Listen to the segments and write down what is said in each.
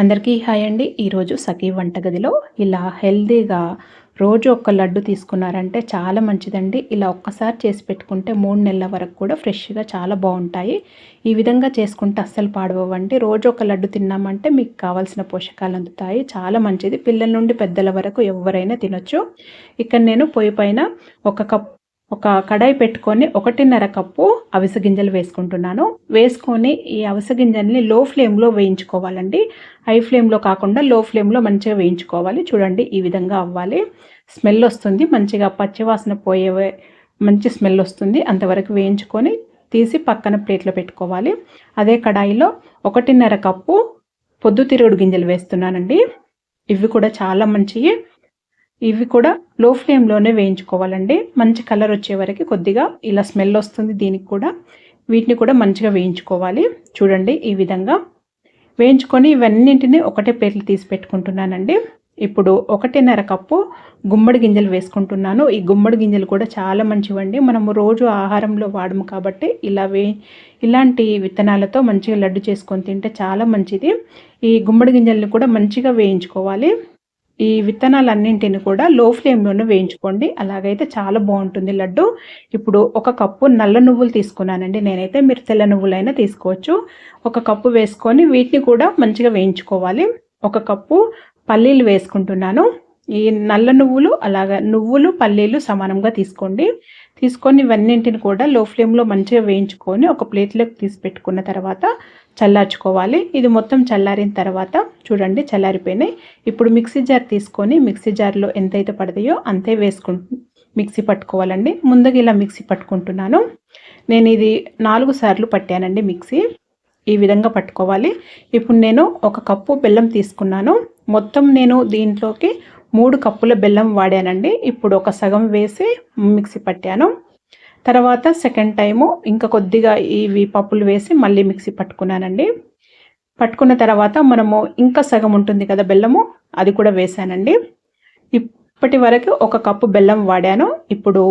అందరికీ హాయ్ అండి. ఈరోజు సఖీ వంటగదిలో ఇలా హెల్తీగా రోజు ఒక లడ్డు తీసుకున్నారంటే చాలా మంచిదండి. ఇలా ఒక్కసారి చేసి పెట్టుకుంటే 3 నెలల వరకు కూడా ఫ్రెష్‌గా చాలా బాగుంటాయి. ఈ విధంగా చేసుకుంటే అస్సలు పాడవవండి. రోజు ఒక లడ్డు తిన్నామంటే మీకు కావాల్సిన పోషకాలు అందుతాయి. చాలా మంచిది. పిల్లల నుండి పెద్దల వరకు ఎవరైనా తినొచ్చు. ఇక్కడ నేను పొయ్యి పైన ఒక కడాయి పెట్టుకొని 1.5 కప్పు అవిసె గింజలు వేసుకుంటున్నాను. వేసుకొని ఈ అవిసె గింజల్ని లో ఫ్లేమ్‌లో వేయించుకోవాలండి. హై ఫ్లేమ్‌లో కాకుండా లో ఫ్లేమ్‌లో మంచిగా వేయించుకోవాలి. చూడండి ఈ విధంగా అవ్వాలి. స్మెల్ వస్తుంది. మంచిగా పచ్చివాసన పోయే మంచి స్మెల్ వస్తుంది. అంతవరకు వేయించుకొని తీసి పక్కన ప్లేట్‌లో పెట్టుకోవాలి. అదే కడాయిలో 1.5 కప్పు పొద్దుతిరుగుడు గింజలు వేస్తున్నానండి. ఇవి కూడా చాలా మంచివి. ఇవి కూడా లో ఫ్లేమ్‌లోనే వేయించుకోవాలండి. మంచి కలర్ వచ్చే వరకు కొద్దిగా ఇలా స్మెల్ వస్తుంది దీనికి కూడా. వీటిని కూడా మంచిగా వేయించుకోవాలి. చూడండి ఈ విధంగా వేయించుకొని ఇవన్నింటిని ఒకటే ప్లేట్లు తీసి పెట్టుకుంటున్నానండి. ఇప్పుడు 1.5 కప్పు గుమ్మడి గింజలు వేసుకుంటున్నాను. ఈ గుమ్మడి గింజలు కూడా చాలా మంచివండి. మనము రోజు ఆహారంలో వాడము కాబట్టి ఇలాంటి విత్తనాలతో మంచిగా లడ్డు చేసుకొని తింటే చాలా మంచిది. ఈ గుమ్మడి గింజలను కూడా మంచిగా వేయించుకోవాలి. ఈ విత్తనాలన్నింటిని కూడా లో ఫ్లేమ్‌లోనే వేయించుకోండి. అలాగైతే చాలా బాగుంటుంది లడ్డు. ఇప్పుడు 1 కప్పు నల్ల నువ్వులు తీసుకున్నానండి నేనైతే. మీరు తెల్ల నువ్వులైనా తీసుకోవచ్చు. 1 కప్పు వేసుకొని వీటిని కూడా మంచిగా వేయించుకోవాలి. 1 కప్పు పల్లీలు వేసుకుంటున్నాను. ఈ నల్ల నువ్వులు నువ్వులు, పల్లీలు సమానంగా తీసుకోండి. తీసుకొని ఇవన్నింటిని కూడా లో ఫ్లేమ్‌లో మంచిగా వేయించుకొని ఒక ప్లేట్‌లోకి తీసి పెట్టుకున్న తర్వాత చల్లార్చుకోవాలి. ఇది మొత్తం చల్లారిన తర్వాత చూడండి చల్లారిపోయినాయి. ఇప్పుడు మిక్సీ జార్ తీసుకొని మిక్సీ జార్లో ఎంతైతే పడతాయో అంతే మిక్సీ పట్టుకోవాలండి. ముందుగా ఇలా మిక్సీ పట్టుకుంటున్నాను. నేను ఇది 4 సార్లు పట్టానండి మిక్సీ. ఈ విధంగా పట్టుకోవాలి. ఇప్పుడు నేను 1 కప్పు బెల్లం తీసుకున్నాను. మొత్తం నేను దీంట్లోకి 3 కప్పుల బెల్లం వాడానండి. ఇప్పుడు ఒక సగం వేసి మిక్సీ పట్టాను. తర్వాత సెకండ్ టైము ఇంకా కొద్దిగా ఇవి పప్పులు వేసి మళ్ళీ మిక్సీ పట్టుకున్నానండి. పట్టుకున్న తర్వాత మనము ఇంకా సగం ఉంటుంది కదా బెల్లము, అది కూడా వేసానండి. ఇప్పటి వరకు 1 కప్పు బెల్లం వాడాను. ఇప్పుడు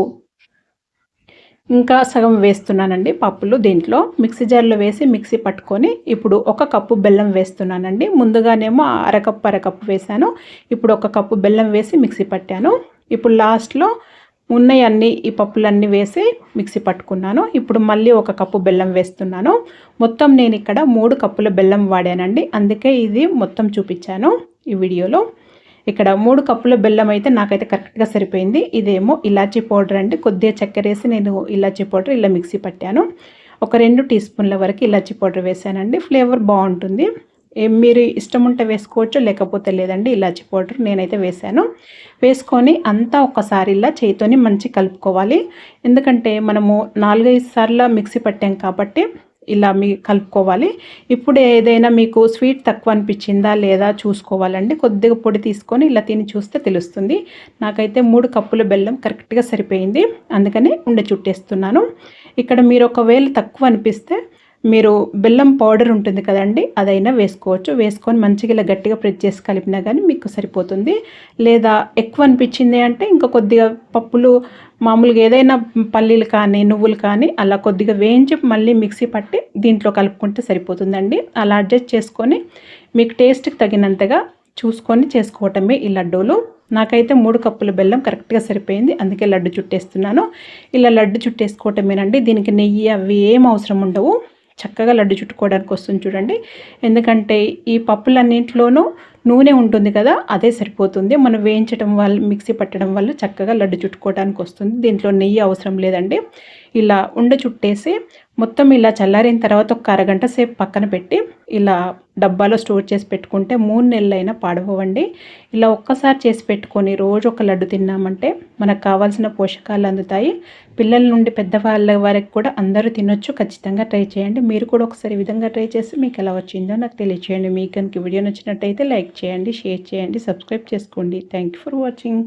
ఇంకా సగం వేస్తున్నానండి పప్పులు దీంట్లో. మిక్సీ జార్లో వేసి మిక్సీ పట్టుకొని ఇప్పుడు 1 కప్పు బెల్లం వేస్తున్నానండి. ముందుగానేమో అరకప్పు వేసాను. ఇప్పుడు 1 కప్పు బెల్లం వేసి మిక్సీ పట్టాను. ఇప్పుడు లాస్ట్లో ఉన్నయన్నీ ఈ పప్పులన్నీ వేసి మిక్సీ పట్టుకున్నాను. ఇప్పుడు మళ్ళీ 1 కప్పు బెల్లం వేస్తున్నాను. మొత్తం నేను ఇక్కడ 3 కప్పుల బెల్లం వాడానండి. అందుకే ఇది మొత్తం చూపించాను ఈ వీడియోలో. ఇక్కడ 3 కప్పుల బెల్లం అయితే నాకైతే కరెక్ట్‌గా సరిపోయింది. ఇదేమో ఇలాచీ పౌడర్ అండి. కొద్దిగా చక్కెర వేసి నేను ఇలాచీ పౌడర్ ఇలా మిక్సీ పట్టాను. ఒక 2 టీ స్పూన్ల వరకు ఇలాచీ పౌడర్ వేసానండి. ఫ్లేవర్ బాగుంటుంది. మీరు ఇష్టం ఉంటే వేసుకోవచ్చు, లేకపోతే లేదండి. ఇలాచీ పౌడర్ నేనైతే వేసాను. వేసుకొని అంతా ఒకసారి ఇలా చేతితోని మంచిగా కలుపుకోవాలి. ఎందుకంటే మనము 4, 5 సార్లు మిక్సీ పట్టాం కాబట్టి ఇలా కలుపుకోవాలి. ఇప్పుడు ఏదైనా మీకు స్వీట్ తక్కువ అనిపించిందా లేదా చూసుకోవాలండి. కొద్దిగా పొడి తీసుకొని ఇలా తిని చూస్తే తెలుస్తుంది. నాకైతే 3 కప్పుల బెల్లం కరెక్ట్‌గా సరిపోయింది. అందుకని చుట్టేస్తున్నాను. ఇక్కడ మీరు ఒకవేళ తక్కువ అనిపిస్తే మీరు బెల్లం పౌడర్ ఉంటుంది కదండి, అదైనా వేసుకోవచ్చు. వేసుకొని మంచిగా ఇలా గట్టిగా ప్రెస్ చేసి కలిపినా కానీ మీకు సరిపోతుంది. లేదా ఎక్కువ అనిపించింది అంటే ఇంకా కొద్దిగా పప్పులు మామూలుగా ఏదైనా పల్లీలు కానీ నువ్వులు కానీ అలా కొద్దిగా వేయించి మళ్ళీ మిక్సీ పట్టి దీంట్లో కలుపుకుంటే సరిపోతుందండి. అలా అడ్జస్ట్ చేసుకొని మీకు టేస్ట్కి తగినంతగా చూసుకొని చేసుకోవటమే ఈ లడ్డూలు. నాకైతే 3 కప్పుల బెల్లం కరెక్ట్‌గా సరిపోయింది. అందుకే లడ్డు చుట్టేస్తున్నాను. ఇలా లడ్డు చుట్టేసుకోవటమేనండి. దీనికి నెయ్యి అవి ఏం అవసరం ఉండవు. చక్కగా లడ్డు చుట్టుకోవడానికి వస్తుంది చూడండి. ఎందుకంటే ఈ పప్పులన్నింటిలోనూ నూనె ఉంటుంది కదా, అదే సరిపోతుంది. మనం వేయించడం వల్ల మిక్సీ పట్టడం వల్ల చక్కగా లడ్డు చుట్టుకోవడానికి వస్తుంది. దీంట్లో నెయ్యి అవసరం లేదండి. ఇలా చుట్టేసి మొత్తం ఇలా చల్లారిన తర్వాత ఒక అరగంట సేపు పక్కన పెట్టి ఇలా డబ్బాలో స్టోర్ చేసి పెట్టుకుంటే 3 నెలలైనా పాడవండి. ఇలా ఒక్కసారి చేసి పెట్టుకొని రోజు ఒక లడ్డు తిన్నామంటే మనకు కావాల్సిన పోషకాలు అందుతాయి. పిల్లల నుండి పెద్దవాళ్ళ వరకు కూడా అందరూ తినొచ్చు. ఖచ్చితంగా ట్రై చేయండి. మీరు కూడా ఒకసారి ఈ విధంగా ట్రై చేసి మీకు ఎలా వచ్చిందో నాకు తెలియచేయండి. మీకు కనుక వీడియో నచ్చినట్టయితే లైక్ చేయండి, షేర్ చేయండి, సబ్స్క్రైబ్ చేసుకోండి. Thank you for watching.